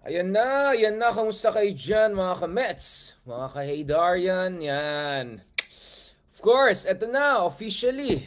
Ayan na, kamusta kayo dyan mga ka-Mets? Mga ka-Haydarian, yan. Of course, eto na, officially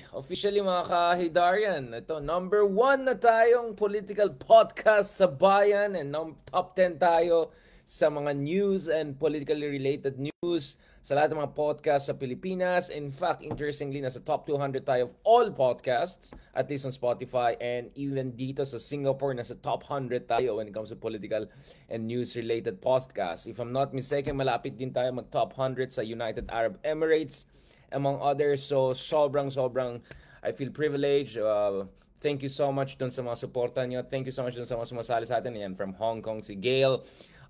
mga ka-Haydarian. Ito, number 1 na tayong political podcast sa bayan and top 10 tayo sa mga news and politically related news sa lahat ng mga podcasts sa Pilipinas. In fact, interestingly, nasa top 200 tayo of all podcasts, at least on Spotify, and even dito sa Singapore, nasa top 100 tayo when it comes to political and news-related podcasts. If I'm not mistaken, malapit din tayo mag-top 100 sa United Arab Emirates, among others. So, sobrang, I feel privileged. Thank you so much dun sa mga suporta nyo. Thank you so much dun sa mga sumasali sa atin. Yan, from Hong Kong, si Gail.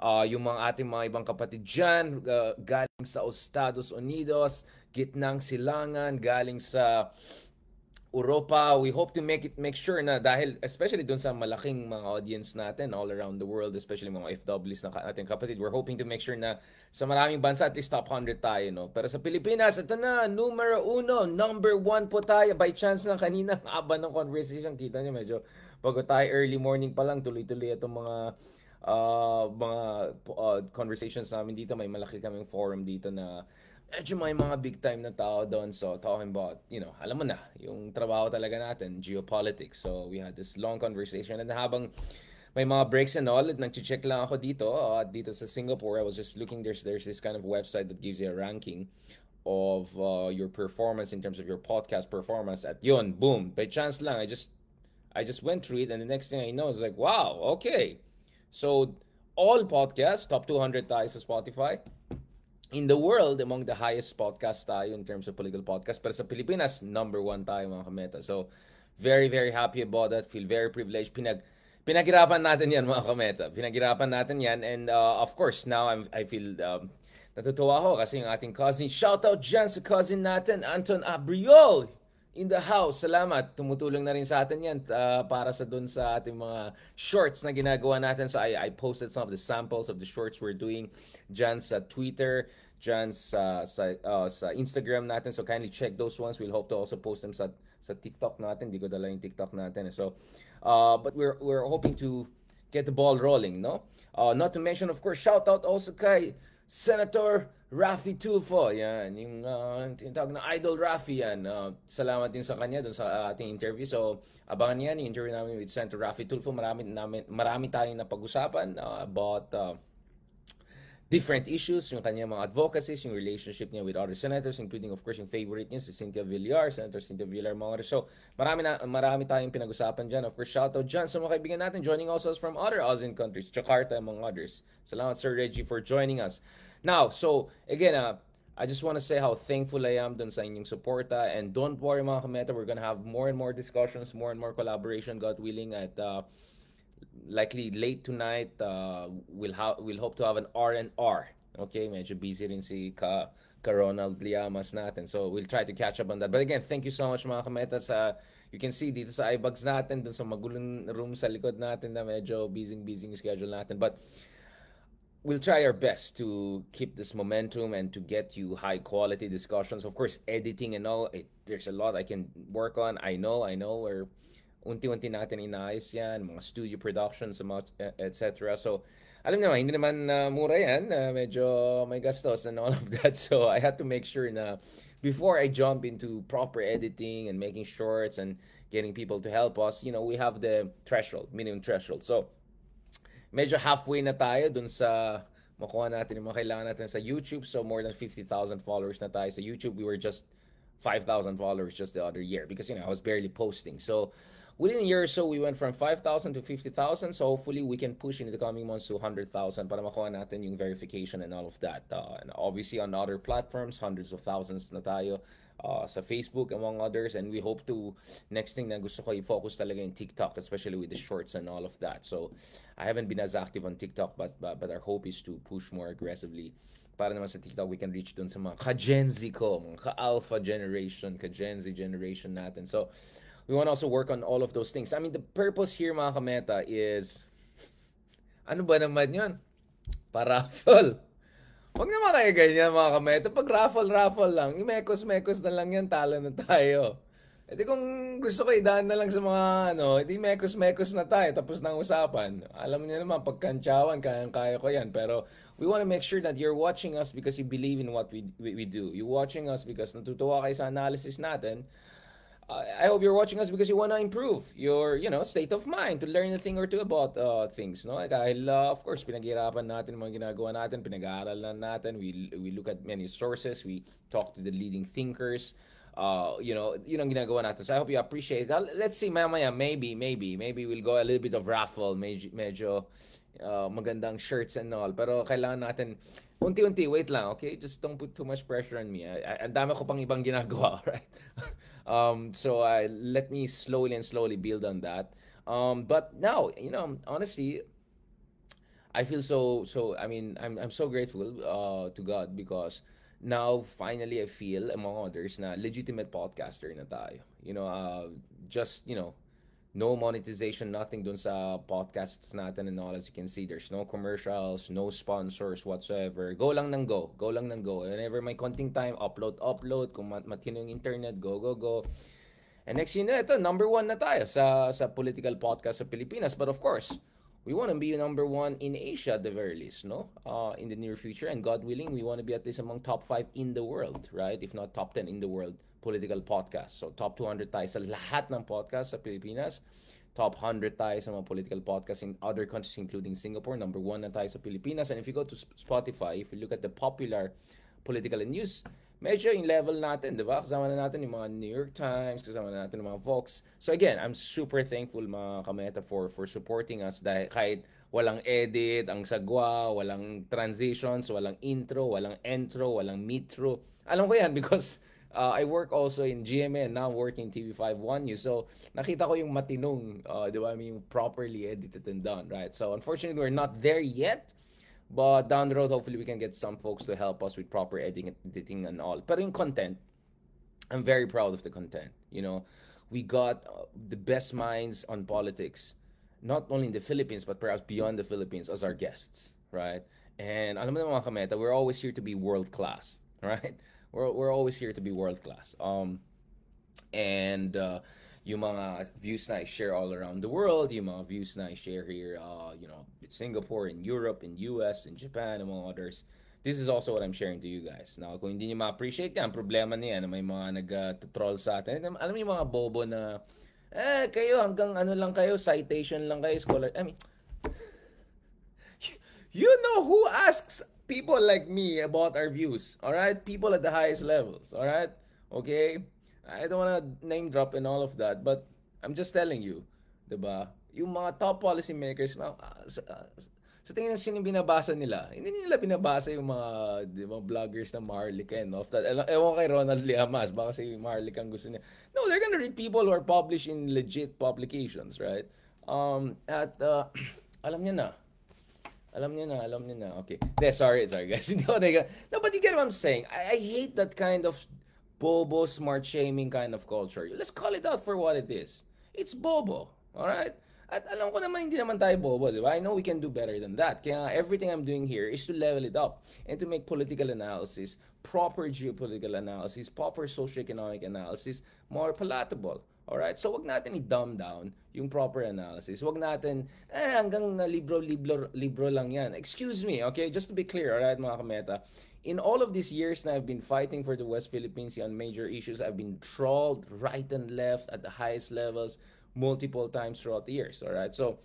Yung mga ating mga ibang kapatid dyan, galing sa Estados Unidos, gitnang silangan, galing sa Europa. We hope to make sure na, dahil especially dun sa malaking mga audience natin all around the world, especially mga FWs na ating kapatid, we're hoping to make sure na sa maraming bansa at least top 100 tayo, no? Pero sa Pilipinas, ito na, numero 1, number 1 po tayo. By chance lang kanina, haba ng conversation, kita niyo medyo bago tayo early morning pa lang, tuloy-tuloy itong mga conversations namin dito. May malaki kaming forum dito na medyo may mga big time na tao doon. So, talking about, alam mo na, yung trabaho talaga natin, geopolitics. So, we had this long conversation. And habang may mga breaks and all, nag-check lang ako dito sa Singapore. I was just looking, there's this kind of website that gives you a ranking of your performance in terms of your podcast performance. At yun, boom, by chance lang, I just went through it, and the next thing I know is like, wow, okay. So, all podcasts, top 200 tayo sa Spotify. In the world, among the highest podcast tayo in terms of political podcast. Pero sa Pilipinas, number 1 tayo mga kameta. So, very, very happy about that. Feel very privileged. Pinaghirapan natin yan mga kameta. Pinaghirapan natin yan. And of course, now I feel natutuwa ako kasi yung ating cousin. Shoutout dyan sa cousin natin, Anton Abriol. In the house, salamat. Tumutulong na rin sa atin yan para sa dun sa ating mga shorts na ginagawa natin. So I posted some of the samples of the shorts we're doing dyan sa Twitter, dyan sa Instagram natin. So kindly check those ones. We'll hope to also post them sa TikTok natin. Hindi ko dala yung TikTok natin. So, but we're hoping to get the ball rolling, no? Not to mention, of course, shout out also kay Senator Raffy Tulfo, yan, yung tinatawag na Idol Raffy yan. Salamat din sa kanya dun sa ating interview. So, abangan yan, yung interview namin with Senator Raffy Tulfo. Marami tayong napag-usapan about different issues, yung kanyang mga advocacies, yung relationship niya with other senators, including of course yung favorite niya, si Senator Cynthia Villar, mga others. So, marami tayong pinag-usapan dyan. Of course, shoutout dyan sa mga kaibigan natin joining also from other ASEAN countries, Jakarta among others. Salamat Sir Reggie for joining us. Now, so, again, I just want to say how thankful I am dun sa inyong suporta. And don't worry mga kameta, we're gonna have more and more discussions, more and more collaboration, God willing, at likely late tonight. We'll hope to have an R&R. Okay, medyo busy rin si Ka Ronald Liamas natin. So, we'll try to catch up on that. But again, thank you so much mga kameta. You can see dito sa iBags natin, dun sa magulong room sa likod natin na medyo busy schedule natin. But we'll try our best to keep this momentum and to get you high quality discussions. Of course, editing and all, there's a lot I can work on. I know, where unti-unti natin inaayos yan, mga studio productions, etc. So, alam naman, hindi naman mura yan. Medyo may gastos and all of that. So, I had to make sure na before I jump into proper editing and making shorts and getting people to help us, we have the minimum threshold. So, medyo halfway na tayo dun sa makuha natin yung mga kailangan natin sa YouTube. So, more than 50,000 followers na tayo sa YouTube. We were just 5,000 followers just the other year because, I was barely posting. So, within a year or so, we went from 5,000 to 50,000. So, hopefully, we can push in the coming months to 100,000 para makuha natin yung verification and all of that. And obviously, on other platforms, hundreds of thousands na tayo. Sa Facebook among others, and we hope to, next thing na gusto ko i-focus talaga in TikTok, especially with the shorts and all of that. So I haven't been as active on TikTok, but our hope is to push more aggressively para naman sa TikTok we can reach dun sa mga ka-Gen Z ko, mga ka-Alpha generation, ka-Gen Z generation natin. So we want to also work on all of those things. I mean, the purpose here mga kameta is, ano ba naman yun? Paraffle. Huwag naman kayo ganyan mga kameta. Pag raffle lang, imekos-mekos na lang yan, talo na tayo. di kung gusto ko idaan na lang sa mga ano, hindi mekos-mekos na tayo tapos na ang usapan. Alam niyo naman pagkantsawan kaya ko 'yan, pero we want to make sure that you're watching us because you believe in what we do. You're watching us because natutuwa kayo sa analysis natin. I hope you're watching us because you want to improve your, state of mind to learn a thing or two about things, no? Dahil, of course, pinaghirapan natin mga ginagawa natin, pinag-aaralan natin, we look at many sources, we talk to the leading thinkers, yun ang ginagawa natin. So I hope you appreciate it. Let's see, mamaya, maybe we'll go a little bit of raffle, medyo magandang shirts and all. Pero kailangan natin, unti-unti, wait lang, okay? Just don't put too much pressure on me. Ang dami ko pang ibang ginagawa, right? So let me slowly build on that. But now, honestly, I feel so. I mean, I'm so grateful to God because now finally I feel among others na legitimate podcaster na tayo. Just no monetization, nothing dun sa podcasts natin and all. As you can see, there's no commercials, no sponsors whatsoever. Go lang ng go. Go lang ng go. Whenever may konting time, upload. Kung matino yung internet, go. And next you know, ito, number one na tayo sa political podcast sa Pilipinas. But of course, we want to be number one in Asia at the very least, no? In the near future. And God willing, we want to be at least among top 5 in the world, right? If not top 10 in the world political podcast. So, top 200 tayo sa lahat ng podcast sa Pilipinas. Top 100 tayo sa mga political podcasts in other countries including Singapore. Number 1 na tayo sa Pilipinas. And if you go to Spotify, if you look at the popular political and news, medyo yung level natin, di ba? Kasama na natin yung mga New York Times, kasama na natin yung mga Vox. So again, I'm super thankful mga kameta for supporting us dahil kahit walang edit, ang sagwa, walang transitions, walang intro, walang entro, walang mitro. Alam ko yan because I work also in GMA and now I'm working in TV5 One News. So, nakita ko yung matinong, di ba, I mean, properly edited and done, right? So, unfortunately, we're not there yet. But down the road, hopefully, we can get some folks to help us with proper editing and all. But in content, I'm very proud of the content. We got the best minds on politics, not only in the Philippines, but perhaps beyond the Philippines as our guests, right? And alam mo na mga kameta, we're always here to be world class, right? We're always here to be world class. And yung mga views na I share all around the world, yung mga views na I share here, Singapore, in Europe, in US, in Japan, among others. This is also what I'm sharing to you guys. Now, kung hindi niyo ma-appreciate yan, problema niya na may mga nag-troll sa atin. Alam mo yung mga bobo na, kayo hanggang ano lang kayo, citation lang kayo, scholar. I mean, you know who asks people like me about our views, all right? People at the highest levels, all right? Okay? I don't want to name drop and all of that, but I'm just telling you, 'di ba? Yung mga top policy makers, sa tingin ng sino binabasa nila, hindi nila binabasa yung mga, di ba, vloggers na Maharlika and of that. Ewan kay Ronald Liamas, baka si Maharlika ang gusto niya. No, they're gonna read people who are published in legit publications, right? Alam niya na. Alam niya na. Okay. Sorry guys. No, but you get what I'm saying. I hate that kind of bobo, smart shaming kind of culture. Let's call it out for what it is. It's bobo. Alright? At alam ko naman hindi naman tayo bobo, di ba? I know we can do better than that. Kaya everything I'm doing here is to level it up and to make political analysis, proper geopolitical analysis, proper socioeconomic analysis more palatable. Alright? So, wag natin i-dumb down yung proper analysis. Wag natin, hanggang libro lang yan. Excuse me, okay? Just to be clear, alright, mga kameta? In all of these years na I've been fighting for the West Philippines on major issues, I've been trolled right and left at the highest levels multiple times throughout the years, alright? So,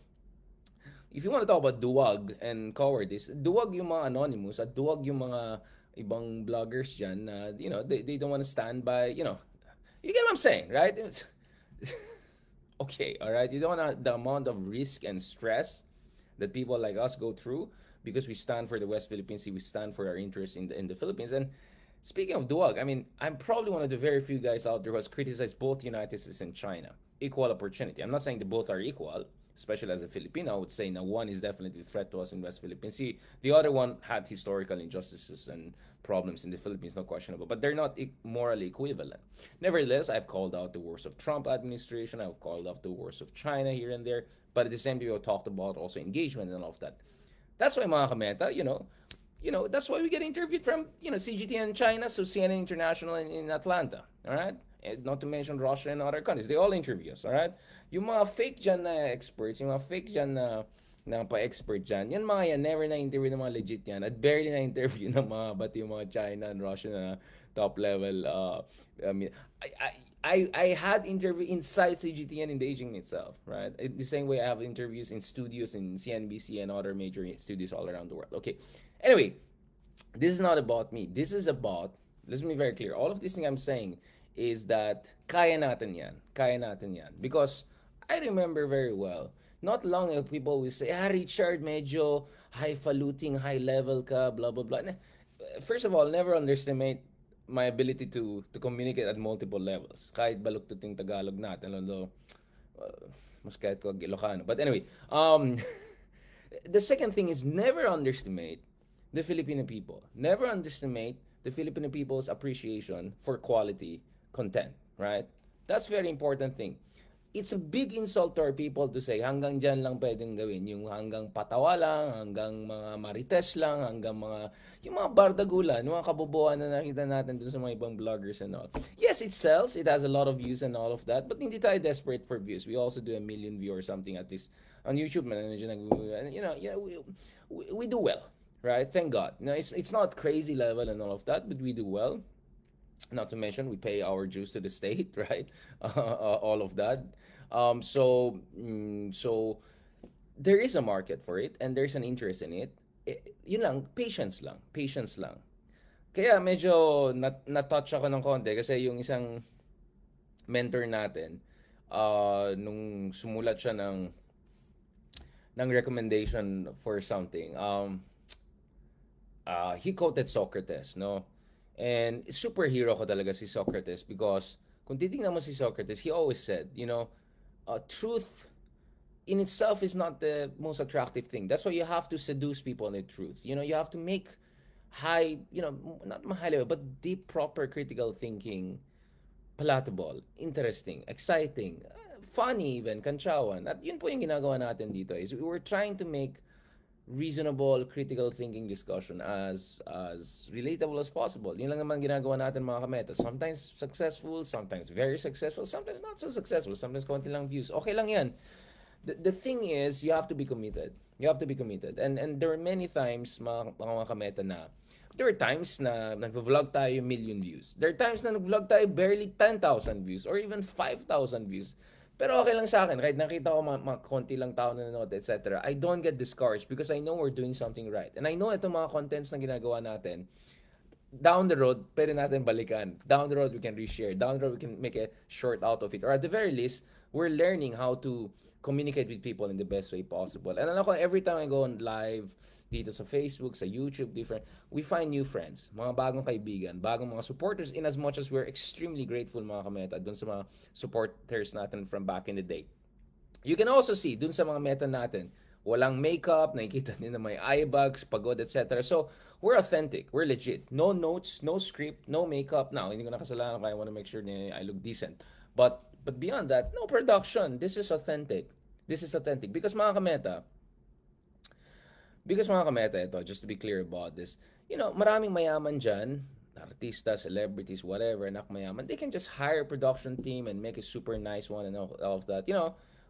if you want to talk about duwag and cowardice, duwag yung mga anonymous at duwag yung mga ibang bloggers dyan na, they don't want to stand by, you get what I'm saying, right? Okay, all right? You don't want the amount of risk and stress that people like us go through because we stand for the West Philippines, we stand for our interests in the Philippines. And speaking of duwag, I mean, I'm probably one of the very few guys out there who has criticized both the United States and China. Equal opportunity. I'm not saying they both are equal, especially as a Filipino. I would say now one is definitely a threat to us in West Philippines. See, the other one had historical injustices and problems in the Philippines, no questionable, but they're not morally equivalent. Nevertheless, I've called out the wars of Trump administration. I've called out the wars of China here and there, but at the same time, we talked about also engagement and all of that. That's why mga kameta, that's why we get interviewed from, CGTN China, so CNN International in Atlanta, all right? Not to mention Russia and other countries. They all interview us, alright? Yung mga fake dyan na experts, yung mga fake dyan na pa-expert dyan, yan mga yan, never na-interview ng mga legit yan. At barely na-interview ng mga, pati yung mga China and Russia na top level. I mean, I had interview inside CGTN in Beijing itself, right? The same way I have interviews in studios in CNBC and other major studios all around the world. Okay. Anyway, this is not about me. This is about, let's be very clear. All of this thing I'm saying is that kaya natin yan. Kaya natin yan. Because I remember very well, not long ago, people will say, Richard, medyo highfalutin, high level ka, blah, blah, blah. First of all, never underestimate my ability to communicate at multiple levels. Kahit baluktot yung Tagalog natin, although, mas kahit ko Ilocano. But anyway, the second thing is never underestimate the Filipino people. Never underestimate the Filipino people's appreciation for quality content, right? That's very important thing. It's a big insult to our people to say hanggang dyan lang pwedeng gawin. Yung hanggang patawa lang, hanggang mga marites lang, hanggang mga, yung mga bardagulan, yung mga kabobohan na nakita natin dun sa mga ibang vloggers and all. Yes, it sells. It has a lot of views and all of that. But hindi tayo desperate for views. We also do 1 million view or something at least on YouTube. We do well, right? Thank God. It's not crazy level and all of that, but we do well. Not to mention, we pay our dues to the state, right? All of that. So there is a market for it and there's an interest in it. Yun lang, patience lang. Patience lang. Kaya medyo na-touch ako ng konti kasi yung isang mentor natin, nung sumulat siya ng recommendation for something, he quoted Socrates, no? And superhero ko talaga si Socrates because kung titingnan mo si Socrates, he always said, truth in itself is not the most attractive thing. That's why you have to seduce people in the truth. You have to make high, not high level, but deep, proper critical thinking palatable, interesting, exciting, funny even, kantsawan. At yun po yung ginagawa natin dito is we're trying to make reasonable critical thinking discussion as relatable as possible. Yun lang naman ginagawa natin mga kameta. Sometimes successful, sometimes very successful, sometimes not so successful, sometimes konti lang views. Okay lang yan. The thing is, you have to be committed. You have to be committed. And there are many times, mga kameta na, there are times na nag-vlog tayo 1 million views. There are times na nag-vlog tayo barely 10,000 views or even 5,000 views. Pero okay lang sa akin, kahit nakita ko mga konti lang tao na nanonood, etc. I don't get discouraged because I know we're doing something right. And I know itong mga contents na ginagawa natin, down the road, pwede natin balikan. Down the road, we can reshare. Down the road, we can make a short out of it. Or at the very least, we're learning how to communicate with people in the best way possible. And alam ko, every time I go on live, dito sa Facebook, sa YouTube, different, we find new friends, mga bagong kaibigan, bagong mga supporters, in as much as we're extremely grateful mga kameta dun sa mga supporters natin from back in the day. You can also see dun sa mga meta natin, walang makeup, nakikita niyo na may eye bags, pagod, etc. So, we're authentic, we're legit. No notes, no script, no makeup. Now, hindi ko nakasalanan kaya I want to make sure na I look decent. But beyond that, no production. This is authentic. This is authentic. Because mga kameta, ito, just to be clear about this, maraming mayaman dyan, artista, celebrities, whatever, anak mayaman, they can just hire a production team and make a super nice one and all of that.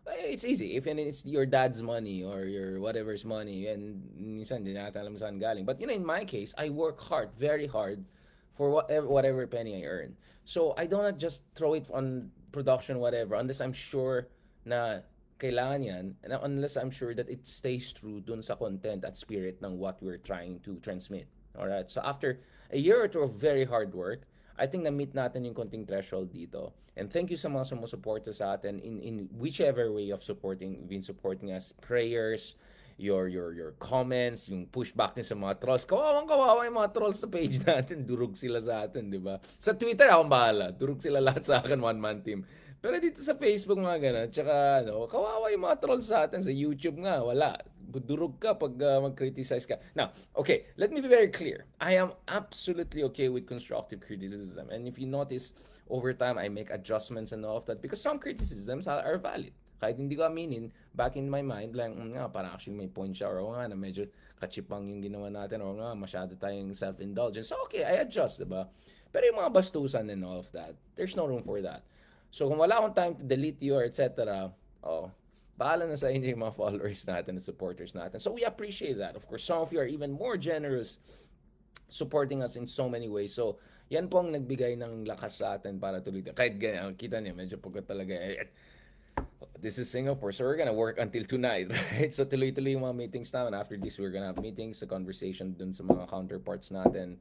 It's easy. If it's your dad's money or your whatever's money, and minsan hindi natin alam saan galing. But, in my case, I work hard, very hard, for whatever penny I earn. So, I don't just throw it on production, whatever, unless I'm sure na kailangan yan, and unless I'm sure that it stays true dun sa content at spirit ng what we're trying to transmit. Alright? So after a year or two of very hard work, I think na-meet natin yung konting threshold dito. And thank you sa mga sumusuporta sa atin in whichever way of been supporting us. Prayers, your comments, yung pushback niyo sa mga trolls. Kawawa yung mga trolls sa page natin. Durog sila sa atin, di ba? Sa Twitter, akong bahala. Durog sila lahat sa akin, one-man team. Pero dito sa Facebook mga ganun, tsaka kawawa yung mga trolls sa atin. Sa YouTube nga, wala. Durog ka pag mag-criticize ka. Now, okay, let me be very clear. I am absolutely okay with constructive criticism. And if you notice, over time, I make adjustments and all of that because some criticisms are valid. Kahit hindi ko aminin, back in my mind, lang, parang actually may point siya, or nga na medyo kachipang yung ginawa natin, or nga masyado tayong self-indulgence. So, okay, I adjust, diba? Pero yung mga bastusan and all of that, there's no room for that. So kung wala akong time to delete you or etc., oh, bahala na sa inyo yung mga followers natin and supporters natin. So we appreciate that. Of course, some of you are even more generous supporting us in so many ways. So, yan po ang nagbigay ng lakas sa atin para tuloy. Kahit ganyan, kita niyo, medyo pagod talaga. This is Singapore, so we're gonna work until tonight, right? So tuloy-tuloy yung mga meetings namin. After this, we're gonna have meetings, a conversation dun sa mga counterparts natin,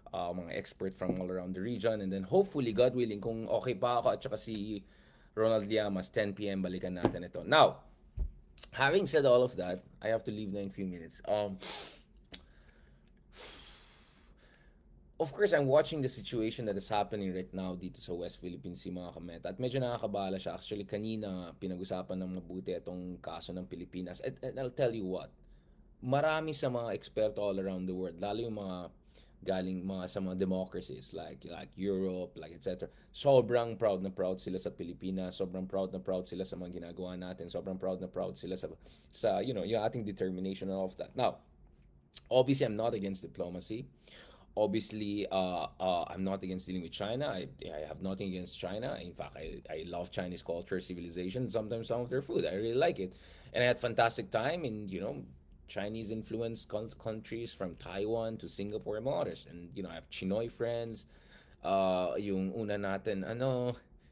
mga expert from all around the region, and then hopefully, God willing, kung okay pa ako at saka si Ronald Llamas, 10 p.m. balikan natin ito. Now, having said all of that, I have to leave na in a few minutes. Of course, I'm watching the situation that is happening right now dito sa West Philippines, si mga kameta. At medyo nakakabahala siya. Actually, kanina pinag-usapan ng mabuti itong kaso ng Pilipinas. And I'll tell you what, marami sa mga eksperto all around the world, lalo yung mga galing mga sa mga democracies like Europe, like etc. Sobrang proud na proud sila sa Pilipinas, sobrang proud na proud sila sa mga ginagawa natin, sobrang proud na proud sila sa you know, yung ating determination and all of that. Now, obviously I'm not against diplomacy. Obviously, I'm not against dealing with China. I have nothing against China. In fact, I love Chinese culture, civilization, sometimes some of their food. I really like it. And I had fantastic time in, you know, Chinese influenced countries from Taiwan to Singapore and others. And, you know, I have Chinoy friends. Yung una natin,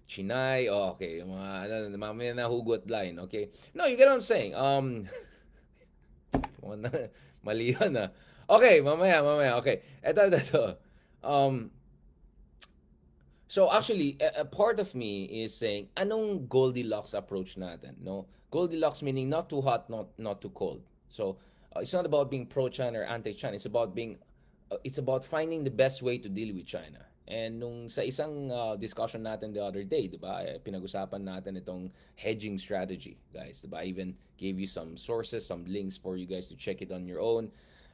Chinay. Oh, okay. Yung mga, mamaya na hugot line, okay? No, you get what I'm saying. Mali yun ah. Okay, mamaya. Okay. Ito. So actually, a part of me is saying, anong Goldilocks approach natin? No, Goldilocks meaning not too hot, not too cold. So it's not about being pro-China or anti-China. It's about finding the best way to deal with China. And nung sa isang discussion natin the other day, 'di ba? Pinag-usapan natin itong hedging strategy, guys. 'Di ba? I even gave you some sources, some links for you guys to check it on your own.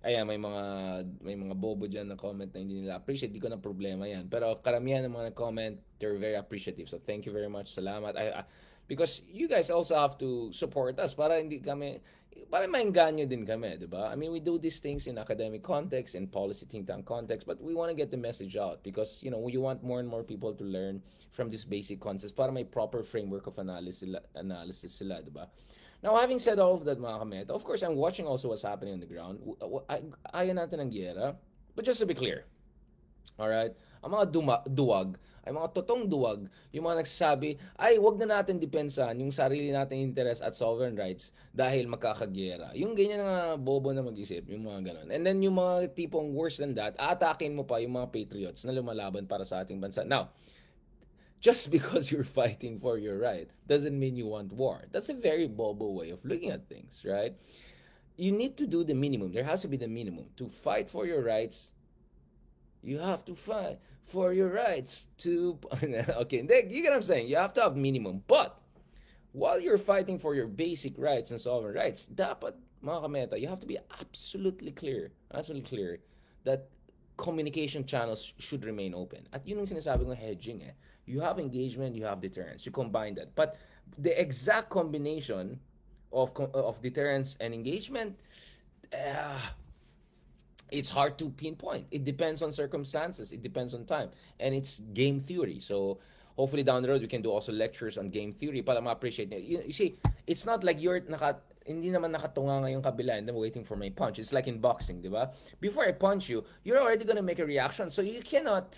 Ayan, may mga bobo dyan na comment na hindi nila appreciate. Di ko na problema yan. Pero karamihan ng mga comment, they're very appreciative. So thank you very much. Salamat. Because you guys also have to support us para maengganyo din kami, di ba? I mean, we do these things in academic context, in policy think tank context, but we want to get the message out because, you know, you want more and more people to learn from these basic concepts para may proper framework of analysis sila, di ba? Now, having said all of that, mga kameta, of course, I'm watching also what's happening on the ground. Ayaw natin ng Gyera. But just to be clear, alright, ang mga duwag, ay mga totoong duwag, yung mga nagsasabi, ay, wag na natin depensahan yung sarili nating interest at sovereign rights dahil magkakagyera. Yung ganyan na bobo na mag-isip, yung mga ganon. And then yung mga tipong worse than that, atakin mo pa yung mga patriots na lumalaban para sa ating bansa. Now, just because you're fighting for your right doesn't mean you want war. That's a very bobo way of looking at things, right? You need to do the minimum. There has to be the minimum. To fight for your rights, you have to fight for your rights to... Okay, you get what I'm saying? You have to have minimum. But, while you're fighting for your basic rights and sovereign rights, dapat, mga kameta, you have to be absolutely clear that communication channels should remain open. At yun yung sinasabi kong hedging eh. You have engagement, you have deterrence. You combine that. But the exact combination of deterrence and engagement, it's hard to pinpoint. It depends on circumstances. It depends on time. And it's game theory. So hopefully down the road, we can do also lectures on game theory para ma-appreciate. You see, it's not like hindi naman nakatunga ngayong kabila and then waiting for my punch. It's like in boxing, di ba? Before I punch you, you're already gonna make a reaction. So you cannot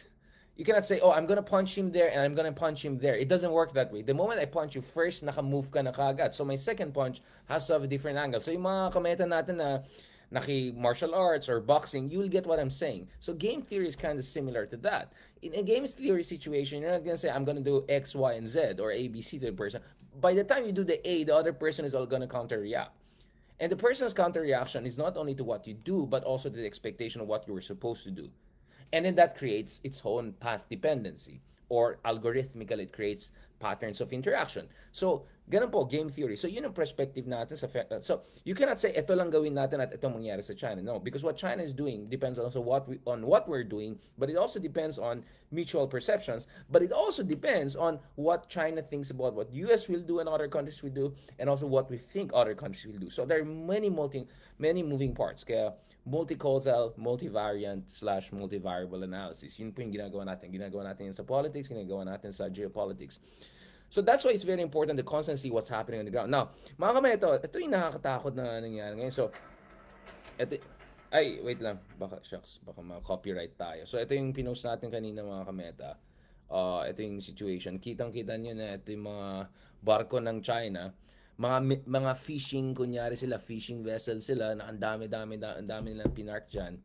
say, oh, I'm gonna punch him there and I'm gonna punch him there. It doesn't work that way. The moment I punch you, first, naka-move ka na kaagad. So my second punch has to have a different angle. So yung mga kameta natin na martial arts or boxing, you'll get what I'm saying. So game theory is kind of similar to that. In a game theory situation, you're not gonna say, I'm gonna do X, Y, and Z or A, B, C to the person. By the time you do the A, the other person is all gonna counter-react. And the person's counter-reaction is not only to what you do, but also to the expectation of what you were supposed to do. And then that creates its own path dependency. Or algorithmically, it creates patterns of interaction. So Ganun po, game theory. So, yun ang perspective natin sa... So, you cannot say, ito lang gawin natin at ito mangyari sa China. No, because what China is doing depends also on what we're doing, but it also depends on mutual perceptions, but it also depends on what China thinks about what US will do and other countries will do, and also what we think other countries will do. So, there are many moving parts. Kaya, multi-causal, multivariant slash multivariable analysis. Yun po yung ginagawa natin. Ginagawa natin yun sa politics, ginagawa natin sa geopolitics. So that's why it's very important to constantly see what's happening on the ground. Now, mga kamay, ito yung nakakatakot na nangyari ngayon. So, ito, ay, wait lang. Baka, shucks, baka ma-copyright tayo. So, ito yung pinost natin kanina mga kameta. Ito yung situation. Kitang-kita nyo na ito yung mga barko ng China. Mga fishing, kunyari sila, fishing vessels sila, na ang dami nilang pinark dyan.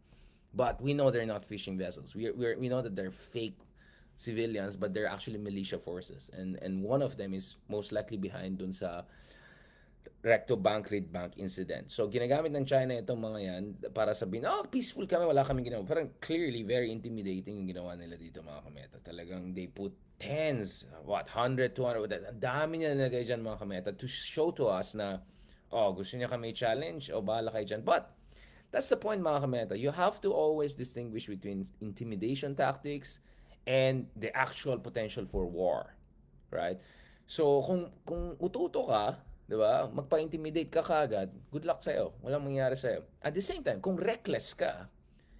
But we know they're not fishing vessels. We know that they're fake civilians, but they're actually militia forces, and one of them is most likely behind dun sa Recto Bank Reed Bank incident. So ginagamit ng China itong mga yan para sabihin, oh, peaceful kami, wala kaming ginawa. Parang clearly very intimidating yung ginawa nila dito mga kameta. Talagang they put tens, 100, 200, ang dami nila nilagay dyan mga kameta to show to us na, oh, gusto niya kami challenge, o bahala kayo dyan. But that's the point mga kameta. You have to always distinguish between intimidation tactics and the actual potential for war, right? So, kung ututo ka, di ba, magpa-intimidate ka kagad, good luck sa'yo. Walang mangyayari sa'yo. At the same time, kung reckless ka,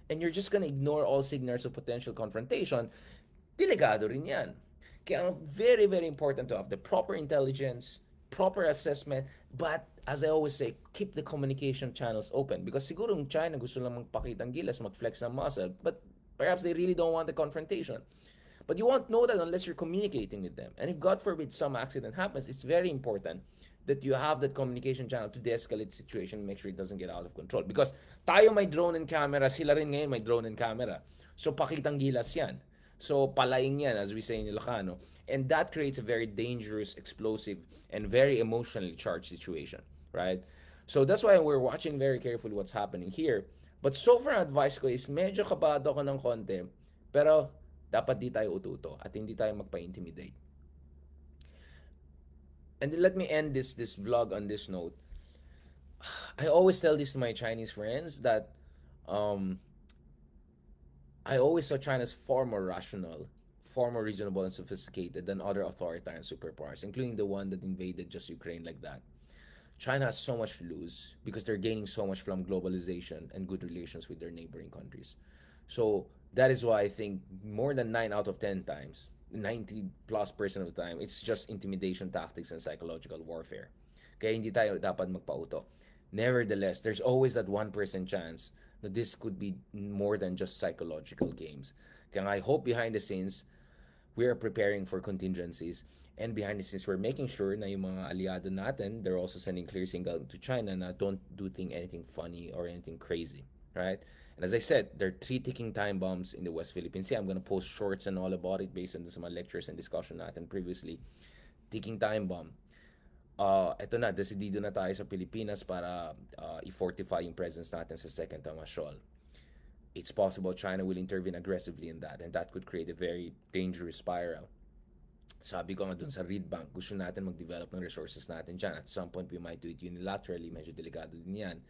and you're just gonna ignore all signals of potential confrontation, delikado rin yan. Kaya very, very important to have the proper intelligence, proper assessment, but as I always say, keep the communication channels open. Because siguro yung China gusto lang magpakitang gilas, mag-flex ng muscle, but perhaps they really don't want the confrontation. But you won't know that unless you're communicating with them. And if God forbid some accident happens, it's very important that you have that communication channel to de-escalate the situation and make sure it doesn't get out of control. Because tayo may drone and camera, sila rin ngayon may drone and camera. So pakitang gilas yan. So palaing yan, as we say in Ilocano. And that creates a very dangerous, explosive, and very emotionally charged situation, right? So that's why we're watching very carefully what's happening here. But so far, advice ko is medyo kabado ko ng konti, pero dapat di tayo ututo at hindi tayo magpa-intimidate. And let me end this vlog on this note. I always tell this to my Chinese friends that I always saw China as far more rational, far more reasonable and sophisticated than other authoritarian superpowers, including the one that invaded just Ukraine like that. China has so much to lose because they're gaining so much from globalization and good relations with their neighboring countries. So that is why I think more than 9 out of 10 times, 90+% of the time, it's just intimidation tactics and psychological warfare. Kaya hindi tayo dapat magpauto. Nevertheless, there's always that 1% chance that this could be more than just psychological games. Kaya I hope behind the scenes, we are preparing for contingencies. And behind the scenes, we're making sure na yung mga aliado natin, they're also sending clear signal to China na don't do anything funny or anything crazy, right? And as I said, there are 3 ticking time bombs in the West Philippine Sea. I'm gonna post shorts and all about it based on some lectures and discussion natin previously. Ticking time bomb. Ito na, decidido na tayo sa Pilipinas para i-fortify yung presence natin sa Second Tama Shoal. It's possible China will intervene aggressively in that, and that could create a very dangerous spiral. Sabi ko nga dun sa Reed Bank, gusto natin mag-develop ng resources natin dyan. At some point, we might do it unilaterally. Medyo delikado din yan.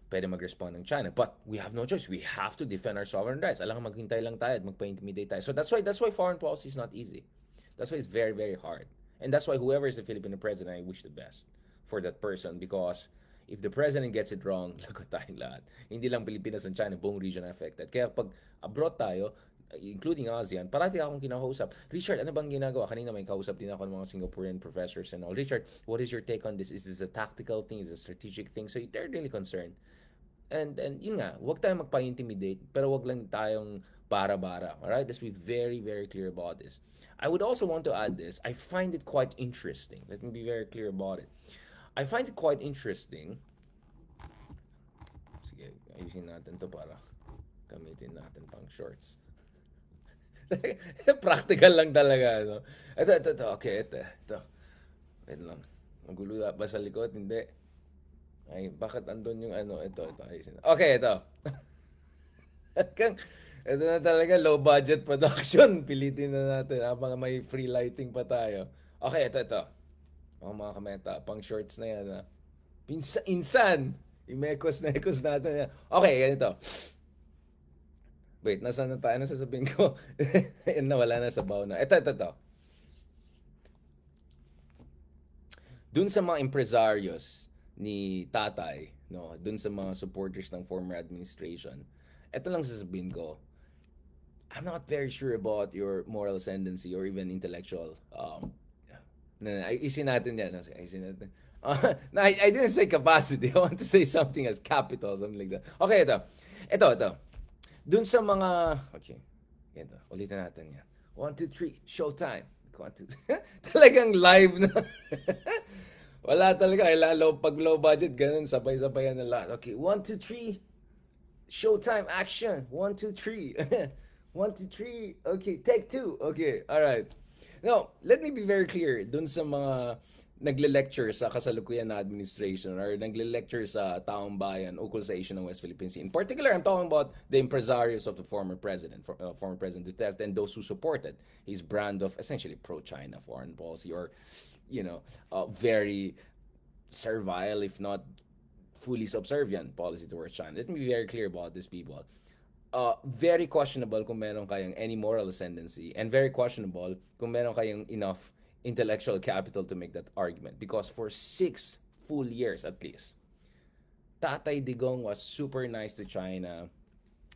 Pwede mag-respond ng China. But we have no choice. We have to defend our sovereign rights. Alam nga, maghintay lang tayo at magpa-intimidate tayo. So that's why foreign policy is not easy. That's why it's very, very hard. And that's why whoever is the Philippine president, I wish the best for that person. Because if the president gets it wrong, lagot tayong lahat. Hindi lang Pilipinas and China, buong region affected. Kaya pag abroad tayo, including ASEAN, parati akong kinakausap. Richard, ano bang ginagawa? Kanina may kausap din ako ng mga Singaporean professors and all. Richard, what is your take on this? Is this a tactical thing? Is it a strategic thing? So they're really concerned. And yun nga, huwag tayong magpa-intimidate, pero huwag lang tayong bara-bara. Alright? Let's be very, very clear about this. I would also want to add this. I find it quite interesting. Let me be very clear about it. I find it quite interesting. Sige, ayusin natin to para gamitin natin pang shorts. Practical lang talaga, no? Ito. Okay, ito. Wait lang. Magulo ba sa likod? Hindi. Ay, bakit andun yung ano? Ito. Okay, ito. Ito na talaga, low budget production. Pilitin na natin habang may free lighting pa tayo. Okay, ito. Oh, mga kameta, pang shorts na yan, ha? Insan! Imekos na ekos natin yan. Okay, ganito. Wait, nasaan na tayo? Ano sasabihin ko? Yan na, wala na sa baw na. Ito. Dun sa mga empresaryos ni Tatay, no, dun sa mga supporters ng former administration, ito lang sasabihin ko, I'm not very sure about your moral ascendancy or even intellectual. Isin natin yan. Isin natin. No, I didn't say capacity. I want to say something as capital, something like that. Okay, ito. Dun sa mga, okay, ito, ulitin natin yan. 1, 2, 3, showtime. 1, 2, talagang live na. Wala talaga. Kailangan pag low budget, ganun, sabay-sabay na lahat. Okay, 1, 2, 3, showtime, action. 1, 2, 3. 1, 2, 3. Okay, take 2. Okay, all right. Now, let me be very clear dun sa mga nagle-lecture sa kasalukuyan na administration or nagle-lecture sa taong bayan ukol sa issue ng West Philippine Sea. In particular, I'm talking about the impresarios of the former President Duterte, and those who supported his brand of essentially pro-China foreign policy, or, very servile, if not fully subservient policy towards China. Let me be very clear about these people. Very questionable kung meron kayong any moral ascendancy, and very questionable kung meron kayong enough intellectual capital to make that argument, because for 6 full years at least, Tatay Digong was super nice to China.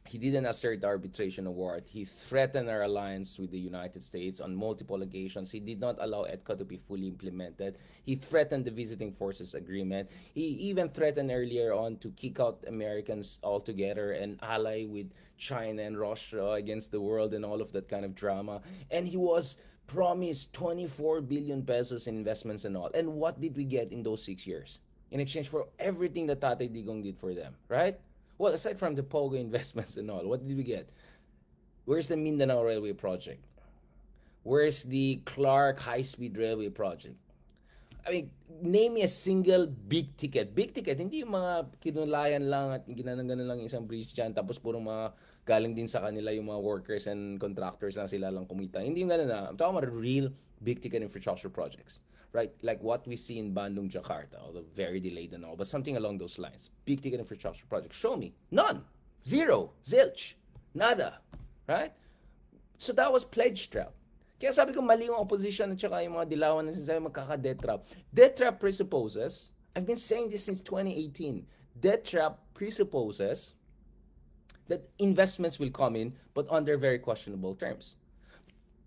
He didn't assert the arbitration award. He threatened our alliance with the United States on multiple occasions. He did not allow EDCA to be fully implemented. He threatened the Visiting Forces Agreement. He even threatened earlier on to kick out Americans altogether and ally with China and Russia against the world and all of that kind of drama. And he was promised 24 billion pesos in investments and all. And what did we get in those 6 years? In exchange for everything that Tatay Digong did for them, right? Well, aside from the Pogo investments and all, what did we get? Where's the Mindanao Railway Project? Where's the Clark High-Speed Railway Project? I mean, name me a single big ticket. Big ticket, hindi yung mga kinulayan lang at ginanang-ganan lang isang bridge dyan, tapos puro mga galing din sa kanila yung mga workers and contractors na sila lang kumita. Hindi yung ganun na. I'm talking about real big ticket infrastructure projects. Right? Like what we see in Bandung, Jakarta, although very delayed and all, but something along those lines. Big ticket infrastructure projects. Show me. None. Zero. Zilch. Nada. Right? So that was pledge trap. Kaya sabi ko mali yung opposition at saka yung mga dilawan na sinasabi magkaka-debt trap. Debt trap presupposes, I've been saying this since 2018, debt trap presupposes that investments will come in but under very questionable terms.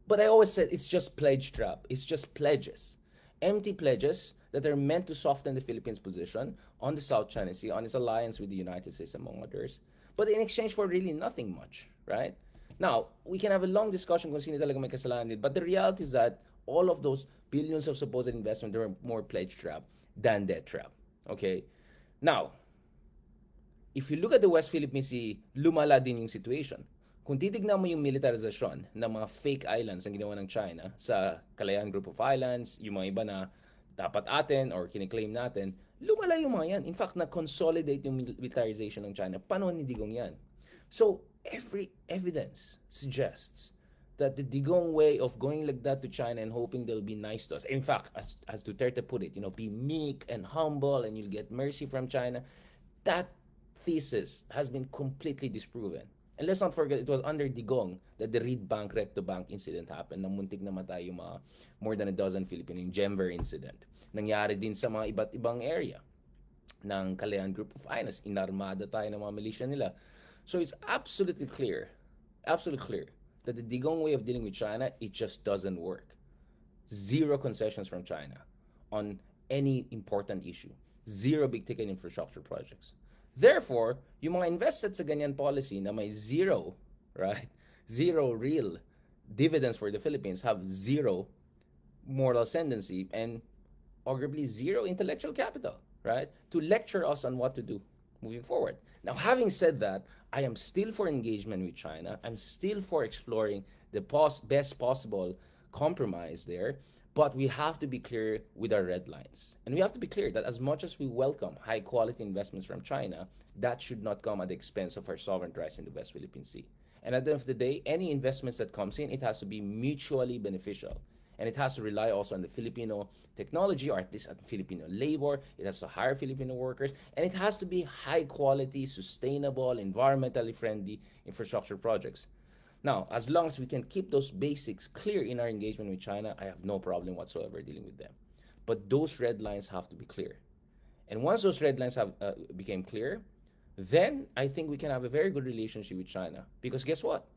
But I always said it's just pledge trap. It's just pledges. Empty pledges that are meant to soften the Philippines' position on the South China Sea, on its alliance with the United States, among others, but in exchange for really nothing much, right? Now, we can have a long discussion kung sino talaga may kasalanan din, but the reality is that all of those billions of supposed investment were more pledge trap than debt trap, okay? Now, if you look at the West Philippine Sea, lumala din yung situation. Kung titignan mo yung militarization ng mga fake islands ang ginawa ng China sa Kalayaan Group of Islands, yung mga iba na dapat atin or kiniklaim natin, lumala yung mga yan. In fact, na-consolidate yung militarization ng China. Paano ni Digong yan? So, every evidence suggests that the Digong way of going like that to China and hoping they'll be nice to us, in fact, as Duterte put it, be meek and humble and you'll get mercy from China, that thesis has been completely disproven. And let's not forget, it was under Digong that the Reed Bank Recto-Bank incident happened na muntik na matay yung mga more than a dozen Filipino, yung Gemver incident. Nangyari din sa mga iba't ibang area ng Kalayaan Group of Islands. Inarmada tayo ng mga militia nila. So it's absolutely clear that the Digong way of dealing with China, it just doesn't work. Zero concessions from China on any important issue. Zero big-ticket infrastructure projects. Therefore, yung mga invested sa ganyan policy na may zero, right? Zero real dividends for the Philippines have zero moral ascendancy and arguably zero intellectual capital, right? To lecture us on what to do moving forward. Now, having said that, I am still for engagement with China. I'm still for exploring the best possible compromise there. But we have to be clear with our red lines. And we have to be clear that as much as we welcome high-quality investments from China, that should not come at the expense of our sovereign rights in the West Philippine Sea. And at the end of the day, any investments that comes in, it has to be mutually beneficial. And it has to rely also on the Filipino technology, or at least on Filipino labor. It has to hire Filipino workers, and it has to be high quality, sustainable, environmentally friendly infrastructure projects. Now, as long as we can keep those basics clear in our engagement with China, I have no problem whatsoever dealing with them. But those red lines have to be clear. And once those red lines have became clear, then I think we can have a very good relationship with China. Because guess what?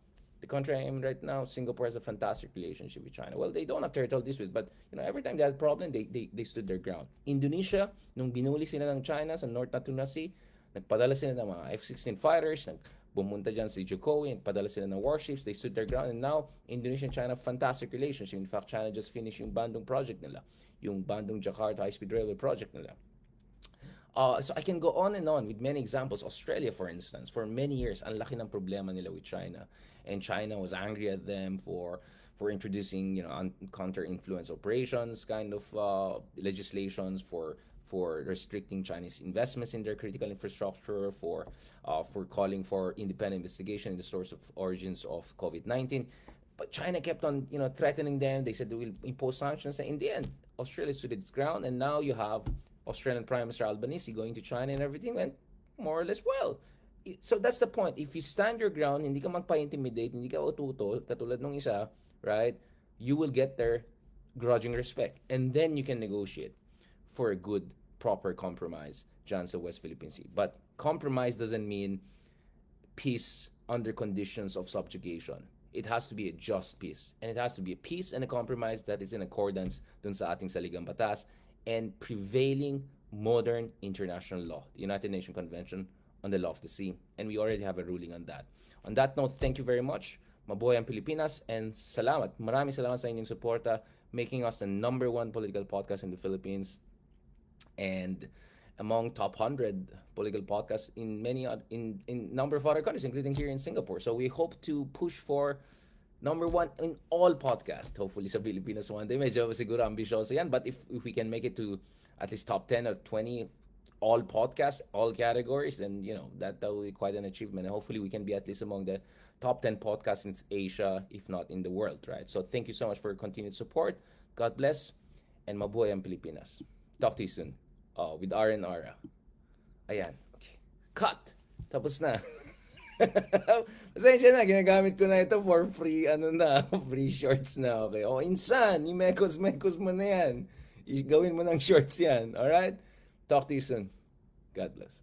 The country I am in right now, Singapore, has a fantastic relationship with China. Well, they don't have territorial disputes, but every time they had a problem, they stood their ground. Indonesia, nung binuli sila ng China sa North Natuna Sea, nagpadala sila ng mga F-16 fighters, bumunta dyan si Jokowi, nagpadala sila ng warships, they stood their ground, and now Indonesia and China, fantastic relationship. In fact, China just finished yung Bandung project nila, yung Bandung-Jakarta high-speed railway project nila. So I can go on and on with many examples. Australia, for instance, for many years, ang laki ng problema nila with China. And China was angry at them for introducing, counter-influence operations kind of legislations, for restricting Chinese investments in their critical infrastructure, for calling for independent investigation in the source of origins of COVID-19. But China kept on, threatening them. They said they will impose sanctions. And in the end, Australia stood its ground, and now you have Australian Prime Minister Albanese going to China, and everything went more or less well. So that's the point. If you stand your ground, hindi ka magpa-intimidate, hindi ka ututo, katulad nung isa, right? You will get their grudging respect. And then you can negotiate for a good, proper compromise dyan sa West Philippine Sea. But compromise doesn't mean peace under conditions of subjugation. It has to be a just peace. And it has to be a peace and a compromise that is in accordance dun sa ating saligang batas and prevailing modern international law, the United Nations Convention on the Law of the Sea. And we already have a ruling on that. On that note, thank you very much. Mabuhay ang Pilipinas, and salamat. Maraming salamat sa inyong suporta, making us the #1 political podcast in the Philippines and among top 100 political podcasts in number of other countries, including here in Singapore. So we hope to push for #1 in all podcasts, hopefully sa Pilipinas one day. Medyo siguro ambisyoso yan, but if we can make it to at least top 10 or 20 all podcasts, all categories, then that will be quite an achievement. And hopefully we can be at least among the top 10 podcasts in Asia, if not in the world, right? So thank you so much for your continued support. God bless, and mabuhay ang Pilipinas. Talk to you soon. With R and Ara. Ayan. Okay. Cut! Tapos na. Pasensya na, ginagamit ko na ito for free, free shorts na, okay? Insan, i-mekos mo na yan. Gawin mo ng shorts yan, alright? Talk to you soon. God bless.